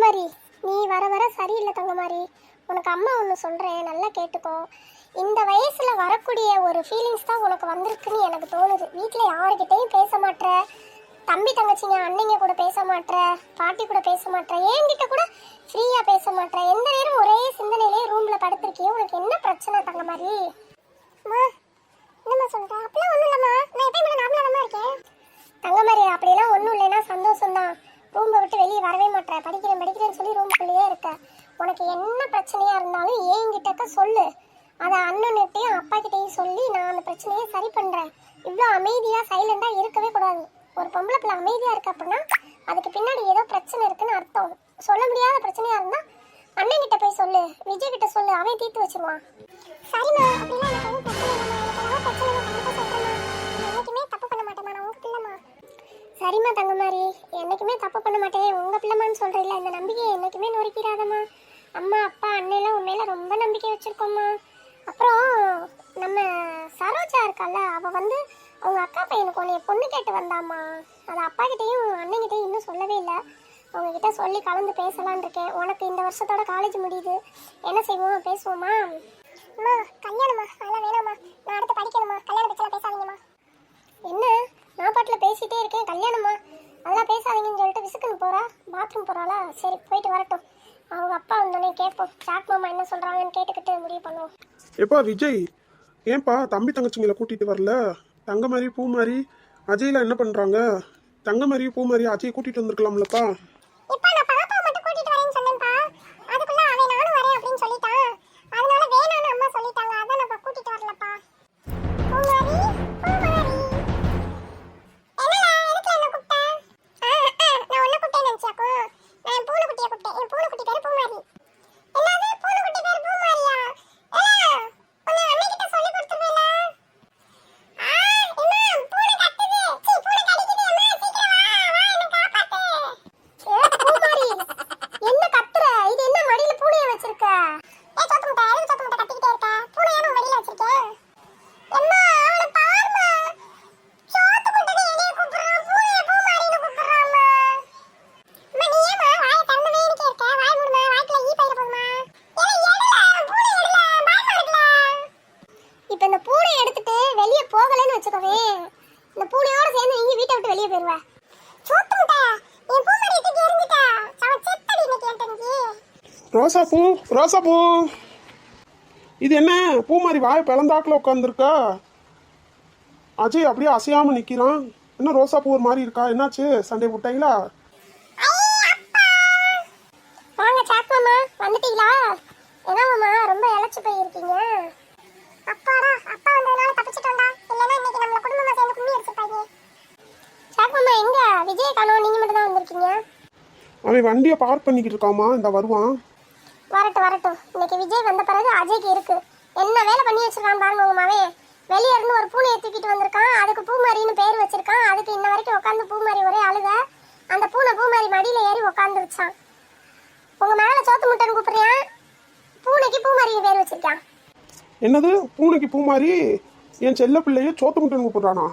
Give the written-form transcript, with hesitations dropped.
தங்கமாரி, நீ வர வர சரியில்லை தங்கமாரி. உனக்கு அம்மா ஒன்று சொல்கிறேன், நல்லா கேட்டுக்கோ. இந்த வயசில் வரக்கூடிய ஒரு ஃபீலிங்ஸ் தான் உனக்கு வந்திருக்குன்னு எனக்கு தோணுது. வீட்டில் யாருக்கிட்டையும் பேச மாட்டேற, தம்பி தங்கச்சிங்க அண்ணங்க கூட பேச மாட்டேற, பாட்டி கூட பேச மாட்டேற, என்கிட்ட கூட ஃப்ரீயாக பேச மாட்டேற. எந்த நேரம் ஒரே சிந்தனையிலே ரூமில் படுத்திருக்கியே, உனக்கு என்ன பிரச்சனை தங்கமாரி? என்னம்மா சொல்கிறேன்? அப்படிலாம் ஒன்றும் இல்லைம்மா, நான் எப்பயும் நார்மலாக தான் இருக்கேன். தங்கமாரி, அப்படிலாம் ஒன்றும் இல்லைன்னா சந்தோஷம்தான். ரூமை விட்டு வெளியே வரவே மாட்டேன், படிக்கிறேன்னு சொல்லி ரூமுக்குள்ளேயே இருக்க. உனக்கு என்ன பிரச்சனையாக இருந்தாலும் என்கிட்டக்க சொல்லு. அதை அண்ணன்கிட்டையும் அப்பா கிட்டையும் சொல்லி நான் அந்த பிரச்சனையை சரி பண்ணுறேன். இவ்வளோ அமைதியாக சைலண்டாக இருக்கவே கூடாது. ஒரு பொம்பளை பிள்ளை அமைதியாக இருக்கு அப்படின்னா அதுக்கு பின்னாடி ஏதோ பிரச்சனை இருக்குன்னு அர்த்தம். சொல்ல முடியாத பிரச்சனையாக இருந்தால் அண்ணன் கிட்ட போய் சொல்லு, விஜய் கிட்ட சொல்லு, அவன் தீர்த்து வச்சிருவான். சரிம்மா, அப்படிலாம் எனக்கு ஒன்றும் பிரச்சனை இல்லைம்மா. எனக்கு ஏதாவது பிரச்சனை கண்டிப்பாக சொல்கிறேம்மா. என்றைக்குமே தப்பு பண்ண மாட்டேம்மா, நான் உங்கள் பிள்ளைம்மா. சரிம்மா தங்கமாரி, என்றைக்குமே தப்பு பண்ண மாட்டேன், உங்கள் பிள்ளைமான்னு சொல்கிறீங்களா, இந்த நம்பிக்கையை என்றைக்குமே நொறுக்கிறாதம்மா. அம்மா அப்பா அண்ணெல்லாம் உண்மையில ரொம்ப நம்பிக்கை வச்சுருக்கோம்மா. அப்புறம் நம்ம சரோஜா இருக்கால, அவள் வந்து அவங்க அக்கா பையனுக்கு உன்னைய பொண்ணு கேட்டு வந்தாம்மா. அது அப்பா கிட்டையும் அண்ணங்கிட்டையும் இன்னும் சொல்லவே இல்லை. அவங்கக்கிட்ட சொல்லி கலந்து பேசலான் இருக்கேன். உனக்கு இந்த வருஷத்தோட காலேஜ் முடியுது, என்ன செய்வோம், பேசுவோமா? அம்மா கல்யாணம்மா, அதெல்லாம் வேணாம்மா, நான் அடுத்து படிக்கணுமா, கல்யாணம் பற்றிலாம் பேசாதீங்கம்மா. என்ன நான் பாட்டில் பேசிகிட்டே இருக்கேன், கல்யாணம்மா அதெல்லாம் பேசாதீங்கன்னு சொல்லிட்டு விசுக்குன்னு போகிறா. பாத்ரூம் போகிறாளா? சரி போயிட்டு வரட்டும். அவங்க அப்பா வந்தோடனே கேட்போம், சாக் மாமா என்ன சொல்கிறாங்கன்னு கேட்டுக்கிட்டு முடிவு பண்ணுவோம். எப்பா விஜய், ஏன்பா தம்பி தங்கச்சிங்களை கூட்டிகிட்டு வரல? தங்கமாரி பூமாரி அஜய்லாம் என்ன பண்ணுறாங்க? தங்கமாரி பூமாரி அஜய் கூட்டிகிட்டு வந்திருக்கலாம்லப்பா. இப்போ நான் பாப்பா மட்டும் கூட்டிட்டு வரேன்னு சொன்னேன்ப்பா. அதுக்குள்ள அவன் நானும் வரேன் அப்படின்னு சொல்லிட்டான். அதனால வேணான்னு அம்மா சொல்லிட்டாங்க. அதான் நான் கூட்டிட்டு வரலப்பா. பூமாரி பூமாரி, என்னடா எதுக்கு என்ன கூப்பிட்ட? நான் உன்னை கூப்பிட்டேன்னு நினைச்சாக்கும். நான் என் பூனைக்குட்டியை கூப்பிட்டேன். என் பூனைக்குட்டி பேரு பூமாரி. என்னது பூனைக்குட்டி பேரு பூமாரியா? உன்னை அண்ணன் கிட்ட சொல்லி கொடுத்துருவேல. பூனை கத்துது, பூனை கடிக்குது, அம்மா சீக்கிரம் வா என்ன காப்பாத்து. என்ன கத்துற? இது என்ன மடியில பூனைய வச்சிருக்க? ஏய் சோத்து முட்டை, எதுக்கு சோத்து முட்டை கத்திக்கிட்டே இருக்க? பூனைய நான் மடியில வச்சிருக்கேன். அம்மா அவளை பாருமா, சோத்து முட்டை என்னைய கூப்பிடுறான், பூனைய பூமாரின்னு கூப்பிடுறாம்மா. அம்மா நீ ஏமா வாயை திறந்தவே இருக்க? வாய் மூடுமா, வாய்க்குள்ள ஈ பையில போகுமா? பூனை எடுல, பயமா இருக்குல. இப்போ இந்த பூனை எடுத்துட்டு வெளியே போகலன்னு வச்சுக்கவே, இந்த பூனையோட சேர்ந்து நீங்க வீட்டை விட்டு வெளியே போயிருவ. சோத்து முட்டை, என் பூமாரியை தூக்கி எறிஞ்சிட்டா. அவன் செத்தடி இன்னைக்கு என் தங்கி. ரோசாப்பூ ரோசாப்பூ, இது என்ன பூமாரி வாய் பிளந்தாக்கில் உட்காந்துருக்கா? அஜய் அப்படியே அசையாமல் நிற்கிறான். என்ன ரோசாப்பூ ஒரு மாதிரி இருக்கா? என்னாச்சு, சண்டை போட்டாங்களா? வாங்க சாக் மாமா, வந்துட்டீங்களா? என்ன மாமா ரொம்ப இழைச்சு போயிருக்கீங்க? அப்பாடா, அப்பா வந்ததுனால தப்பிச்சிட்டோம்டா. இல்லைன்னா இன்னைக்கு நம்மள குடும்பமா சேர்ந்து கும்மி அடிச்சிருப்பாங்க. சாக் மாமா எங்க? விஜய் காணோம், நீங்க மட்டும் தான் வந்திருக்கீங்க. அவன் வண்டியை பார்க் பண்ணிக்கிட்டு இருக்காமா, இந்த வருவான். வரட்டும் வரட்டும். இன்னைக்கு விஜய் வந்த பிறகு அஜய்க்கு இருக்கு. என்ன வேலை பண்ணி வச்சிருக்கான் பாருங்க உங்க மாவே. வெளியே இருந்து ஒரு பூனையை தூக்கிட்டு வந்திருக்கான், அதுக்கு பூமாரின்னு பேர் வச்சிருக்கான். அதுக்கு இன்ன வரைக்கும் உட்காந்து பூமாரி ஒரே அழுக. அந்த பூனை பூமாரி மடியில ஏறி உட்காந்துருச்சான். உங்க மேல சோத்து முட்டைன்னு கூப்பிடுறேன், பூனைக்கு பூமாரின்னு பேர் வச்சிருக்கான். என்னது பூனைக்கு பூமாரி? என் செல்ல பிள்ளைய சோத்து முட்டைன்னு கூப்பிடுறானா?